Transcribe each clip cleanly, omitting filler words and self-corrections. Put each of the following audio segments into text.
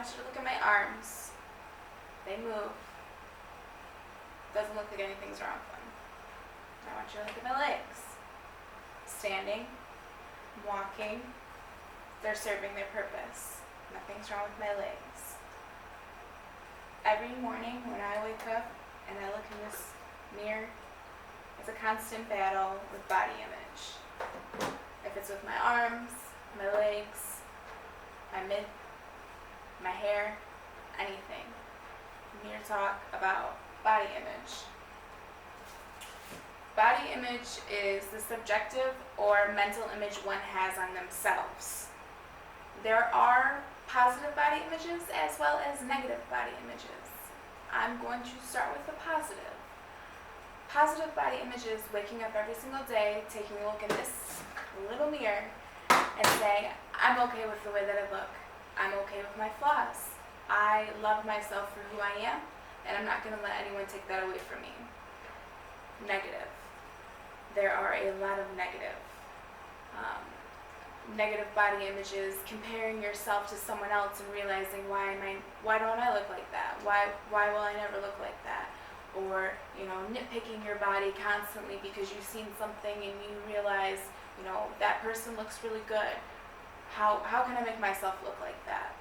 want you to look at my arms. They move. Doesn't look like anything's wrong with them. I want you to look at my legs. Standing, walking, they're serving their purpose. Nothing's wrong with my legs. Every morning when I wake up and I look in this mirror, it's a constant battle with body image. If it's with my arms, my legs, my hair, anything. I'm here to talk about body image. Body image is the subjective or mental image one has on themselves. There are positive body images as well as negative body images. I'm going to start with the positive. Positive body images, waking up every single day, taking a look in this little mirror and saying, I'm okay with the way that I look. I'm okay with my flaws. I love myself for who I am, and I'm not going to let anyone take that away from me. Negative. There are a lot of negative body images, comparing yourself to someone else and realizing why don't I look like that? Why will I never look like that? Or, nitpicking your body constantly because you've seen something and you realize, that person looks really good. How can I make myself look like that?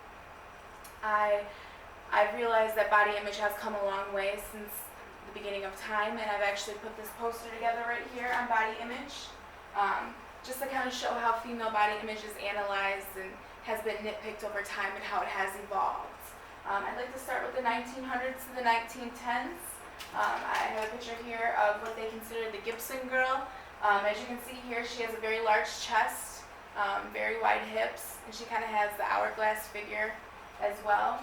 I've realized that body image has come a long way since the beginning of time, and I've actually put this poster together right here on body image, just to kind of show how female body image is analyzed and has been nitpicked over time and how it has evolved. I'd like to start with the 1900s to the 1910s. I have a picture here of what they consider the Gibson girl. As you can see here, she has a very large chest, very wide hips, and she kind of has the hourglass figure as well.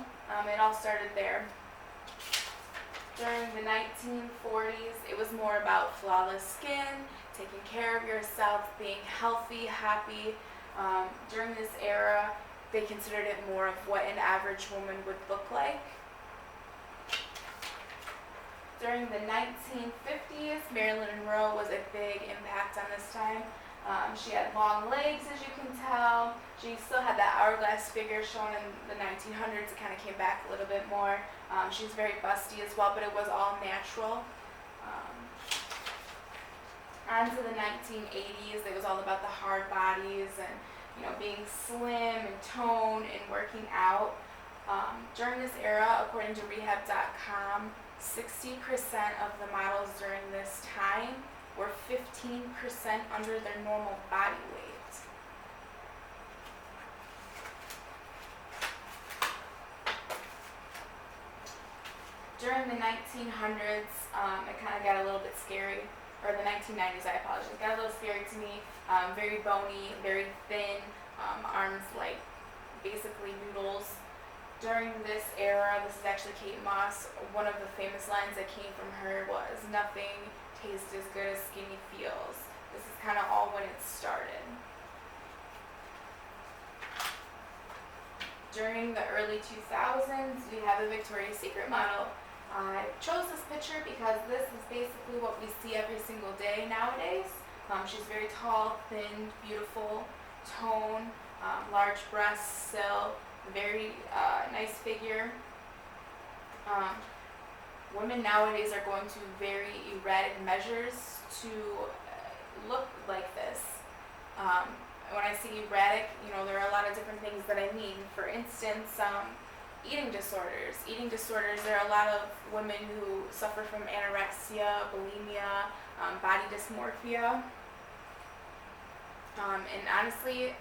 It all started there. During the 1940s, it was more about flawless skin, taking care of yourself, being healthy, happy. During this era, they considered it more of what an average woman would look like. During the 1950s, Marilyn Monroe was a big impact on this time. She had long legs, as you can tell. She still had that hourglass figure shown in the 1900s. It kind of came back a little bit more. She was very busty as well, but it was all natural. On to the 1980s, it was all about the hard bodies and being slim and toned and working out. During this era, according to Rehab.com, 60% of the models during this time were 15% under their normal body weight. During the 1900s, it kind of got a little bit scary, or the 1990s, I apologize, it got a little scary to me. Very bony, very thin, arms like basically noodles. During this era, this is actually Kate Moss, one of the famous lines that came from her was, "Nothing tastes as good as skinny feels." This is kind of all when it started. During the early 2000s, we have a Victoria's Secret model. I chose this picture because this is basically what we see every single day nowadays. She's very tall, thin, beautiful, toned, large breasts still, very nice figure. Women nowadays are going to very erratic measures to look like this. When I say erratic, there are a lot of different things that I mean. For instance, eating disorders. Eating disorders, there are a lot of women who suffer from anorexia, bulimia, body dysmorphia. And honestly,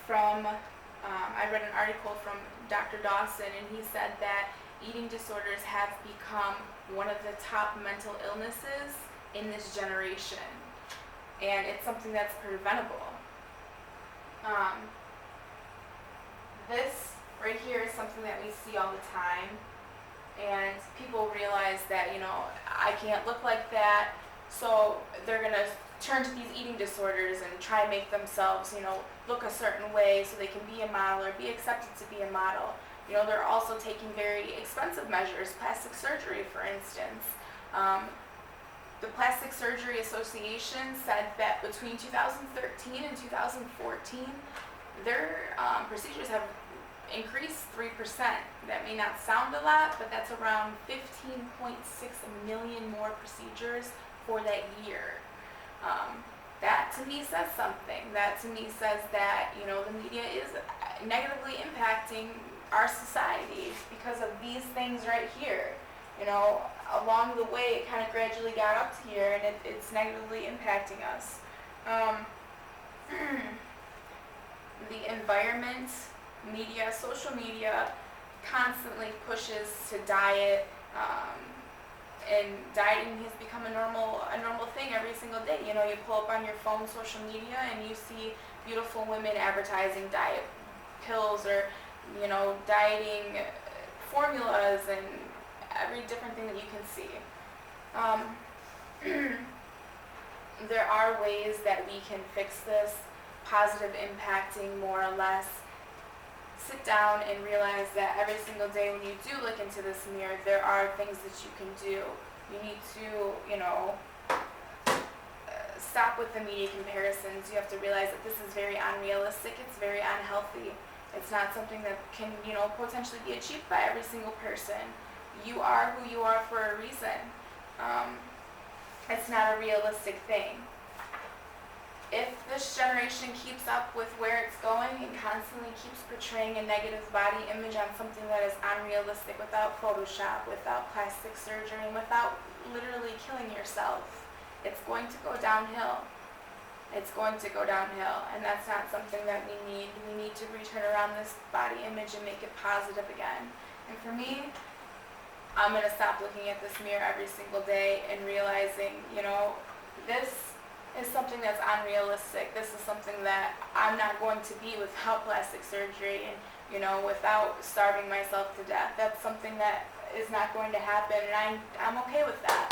I read an article from Dr. Dawson, and he said that eating disorders have become one of the top mental illnesses in this generation, and it's something that's preventable. This right here is something that we see all the time, and people realize that, I can't look like that, so they're going to turn to these eating disorders and try and make themselves, look a certain way so they can be a model or be accepted to be a model. They're also taking very expensive measures, plastic surgery, for instance. The Plastic Surgery Association said that between 2013 and 2014, their procedures have increased 3%. That may not sound a lot, but that's around 15.6 million more procedures for that year. That to me says something. That to me says that, you know, the media is negatively impacting our society because of these things right here. You know, along the way it kind of gradually got up to here, and it's negatively impacting us. The environment, media, social media constantly pushes to diet, and dieting has become a normal thing every single day. You know, you pull up on your phone social media and you see beautiful women advertising diet pills, or, you know, dieting formulas and every different thing that you can see. There are ways that we can fix this, positive impacting more or less. Sit down and realize that every single day when you do look into this mirror, there are things that you can do. You need to, you know, stop with the media comparisons. You have to realize that this is very unrealistic. It's very unhealthy. It's not something that can, you know, potentially be achieved by every single person. You are who you are for a reason. It's not a realistic thing. If this generation keeps up with where it's going and constantly keeps portraying a negative body image on something that is unrealistic, without Photoshop, without plastic surgery, and without literally killing yourself, it's going to go downhill. It's going to go downhill, and that's not something that we need. We need to return around this body image and make it positive again. And for me, I'm going to stop looking at this mirror every single day and realizing, you know, this is something that's unrealistic. This is something that I'm not going to be without plastic surgery and, you know, without starving myself to death. That's something that is not going to happen, and I'm okay with that.